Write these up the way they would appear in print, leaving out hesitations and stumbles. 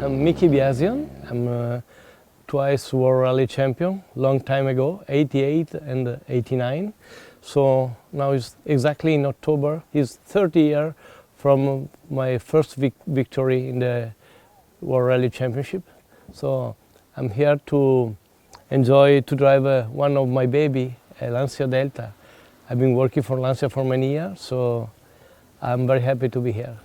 I'm Miki Biasion. I'm twice World Rally champion, long time ago, 88 and 89. So now it's exactly in October, it's 30 years from my first victory in the World Rally Championship. So I'm here to enjoy to drive one of my baby, a Lancia Delta. I've been working for Lancia for many years, so I'm very happy to be here.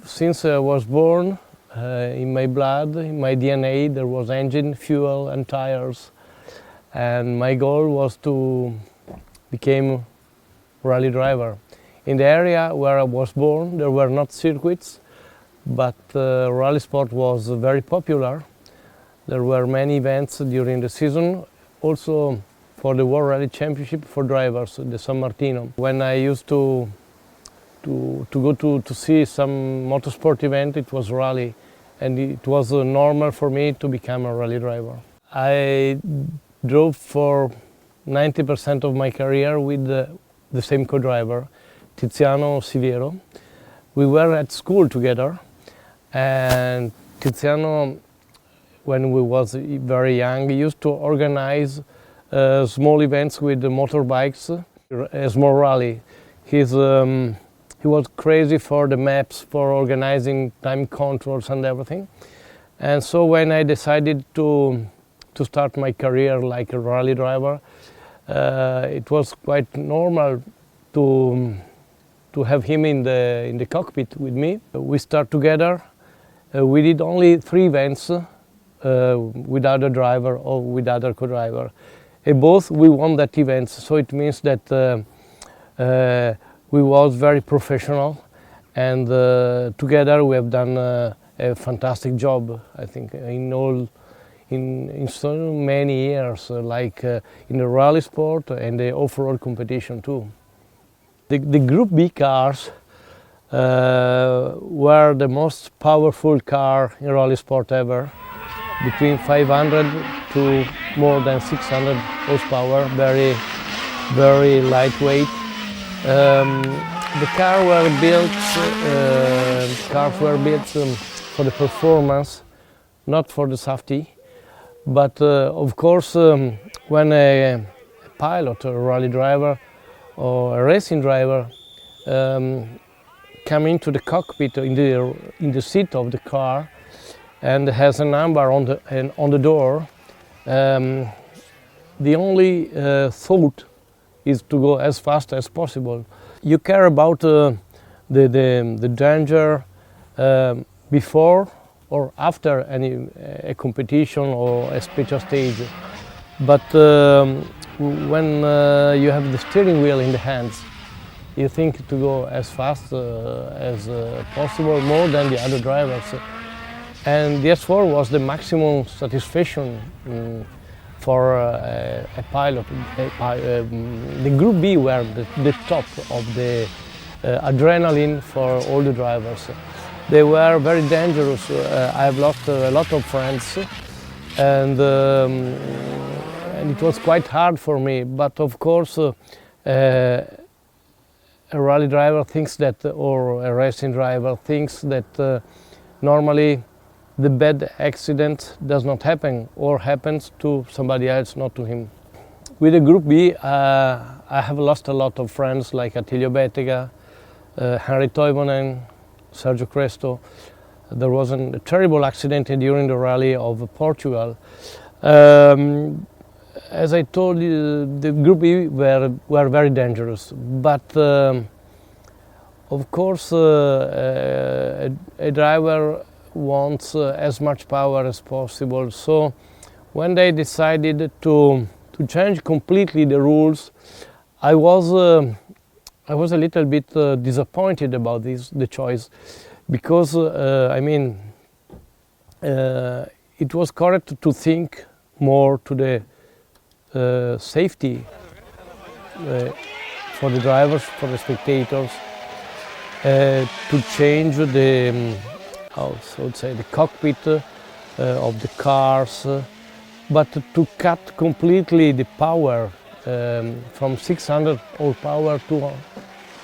Since I was born, in my blood, in my DNA, there was engine, fuel and tires. And my goal was to become rally driver. In the area where I was born, there were not circuits, but rally sport was very popular. There were many events during the season, also for the World Rally Championship for drivers, the San Martino. When I used to go to see some motorsport event, it was rally, and it was normal for me to become a rally driver. I drove for 90% of my career with the same co-driver, Tiziano Siviero. We were at school together, and Tiziano, when we was very young, used to organize small events with the motorbikes, a small rally. He was crazy for the maps, for organizing time controls and everything. And so when I decided to start my career like a rally driver, it was quite normal to have him in the cockpit with me. We start together. We did only 3 events without a driver or with other co-driver. Both we won that event, so it means that we was very professional, and together we have done a fantastic job, I think, in so many years, like in the rally sport and the off-road competition too. The Group B cars were the most powerful car in rally sport ever, between 500 to more than 600 horsepower, very lightweight. The cars were built for the performance, not for the safety. But of course, when a pilot, or a rally driver, or a racing driver come into the cockpit, in the seat of the car, and has a number on the door, the only thought is to go as fast as possible. You care about the danger before or after a competition or a special stage. But when you have the steering wheel in the hands, you think to go as fast as possible, more than the other drivers. And the S4 was the maximum satisfaction for a pilot. The Group B were the top of the adrenaline for all the drivers. They were very dangerous. I've lost a lot of friends, and it was quite hard for me. But of course, a rally driver thinks that, or a racing driver thinks that normally the bad accident does not happen, or happens to somebody else, not to him. With the Group B, I have lost a lot of friends like Attilio Bettega, Henri Toivonen, Sergio Cresto. There was a terrible accident during the rally of Portugal. As I told you, the Group B were very dangerous, but of course a driver wants as much power as possible. So when they decided to change completely the rules, I was a little bit disappointed about the choice, because I mean, it was correct to think more to the safety for the drivers, for the spectators, to change the the cockpit of the cars, but to cut completely the power from 600 horsepower to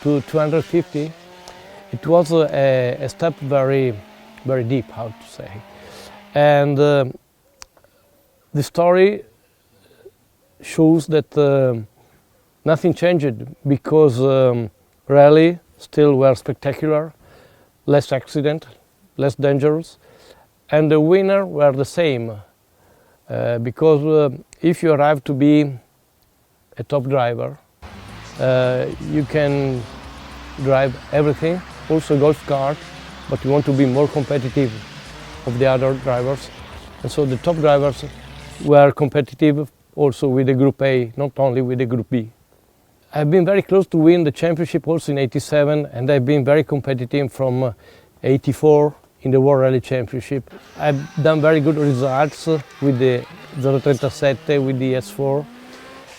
250. It was a step very very deep, how to say. And the story shows that nothing changed, because rally still were spectacular, less accident, less dangerous, and the winner were the same. Because if you arrive to be a top driver, you can drive everything, also golf cart, but you want to be more competitive of the other drivers. And so the top drivers were competitive also with the Group A, not only with the Group B. I've been very close to win the championship also in '87, and I've been very competitive from '84 in the World Rally Championship. I've done very good results with the 037, with the S4,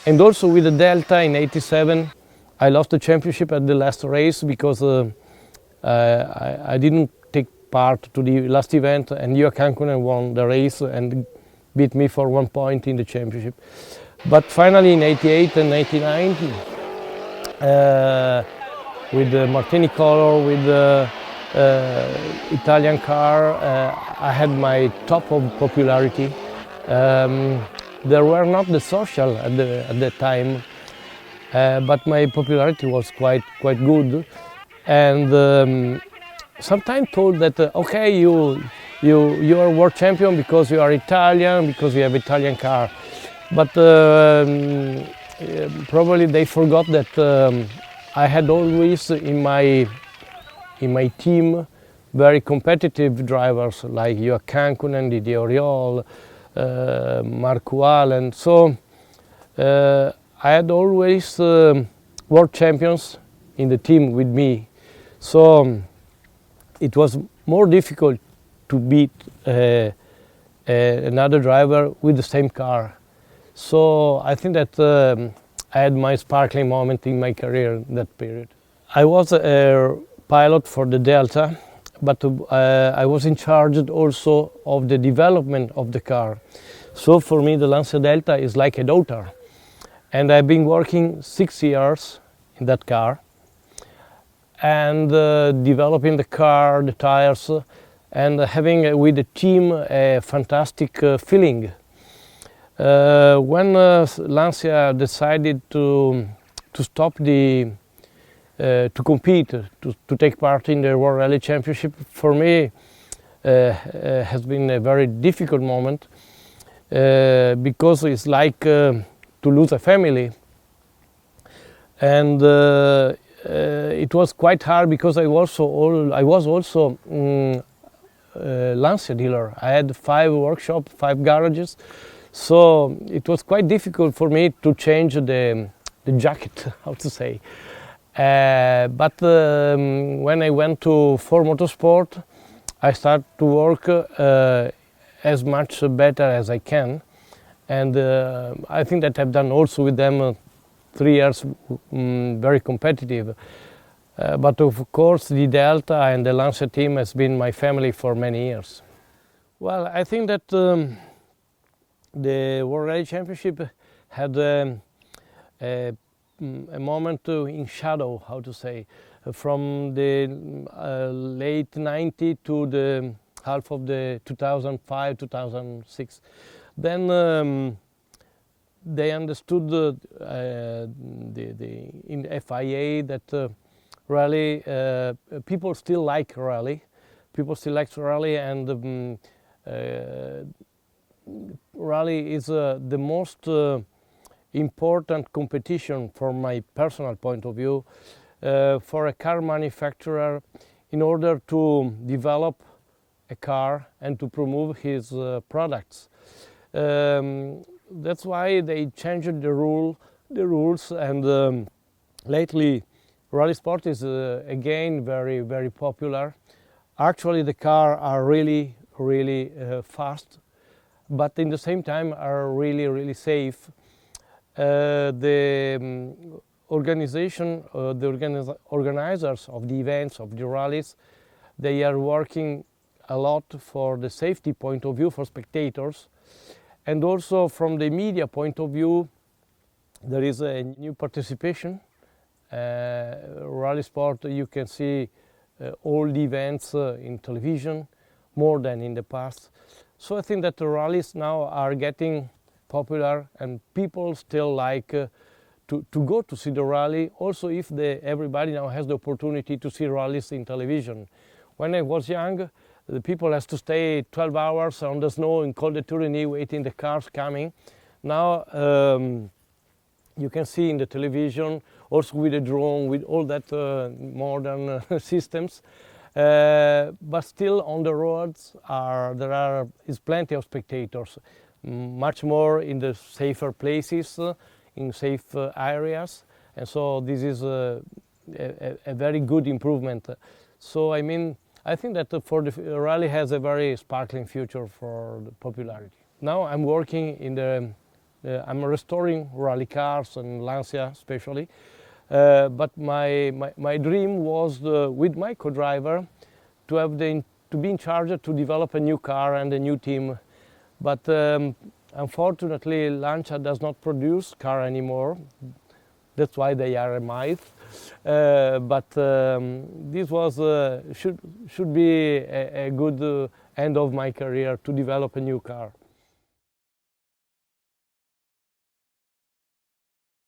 and also with the Delta in '87. I lost the championship at the last race because I didn't take part to the last event, and Juha Kankkunen won the race and beat me for 1 point in the championship. But finally in '88 and '89, with the Martini color, with the Italian car, I had my top of popularity. There were not the social at that time, but my popularity was quite good. And sometimes told that okay, you are world champion because you are Italian, because you have Italian car. But probably they forgot that I had always in my team very competitive drivers like Juha Kankkunen, Didier Auriol, Marco Allen. So I had always world champions in the team with me. So it was more difficult to beat another driver with the same car. So I think that I had my sparkling moment in my career in that period. I was a pilot for the Delta, but I was in charge also of the development of the car. So for me the Lancia Delta is like a daughter. And I've been working 6 years in that car and developing the car, the tires, and having with the team a fantastic feeling. When Lancia decided to stop to compete, to take part in the World Rally Championship, for me has been a very difficult moment because it's like to lose a family. And it was quite hard because I was also Lancia dealer. I had 5 workshops, 5 garages, so it was quite difficult for me to change the jacket, how to say. But when I went to Ford Motorsport, I started to work as much better as I can, and I think that I've done also with them 3 years very competitive. But of course the Delta and the Lancia team has been my family for many years. Well, I think that the World Rally Championship had a moment in shadow, how to say, from the late '90s to the half of the 2005, 2006. Then they understood in the FIA that rally, people still like rally. People still like rally, and rally is the most important competition from my personal point of view for a car manufacturer in order to develop a car and to promote his products. That's why they changed the rules, and lately rally sport is again very popular. Actually the cars are really fast, but in the same time are really safe. The organization, the organizers of the events, of the rallies, they are working a lot for the safety point of view for spectators, and also from the media point of view there is a new participation. Rally sport, you can see all the events in television, more than in the past. So I think that the rallies now are getting popular, and people still like to go to see the rally, also if everybody now has the opportunity to see rallies in television. When I was young, the people has to stay 12 hours on the snow in Col de Tourigny waiting the cars coming. Now you can see in the television, also with the drone, with all that modern systems. But still on the roads there is plenty of spectators, much more in the safer places, in safe areas, and so this is a very good improvement. So I mean, I think that for the rally has a very sparkling future for the popularity. Now I'm working in I'm restoring rally cars and Lancia especially, but my dream was with my co-driver to be in charge to develop a new car and a new team, but unfortunately Lancia does not produce car anymore. That's why they are a myth. But this was should be a good end of my career, to develop a new car.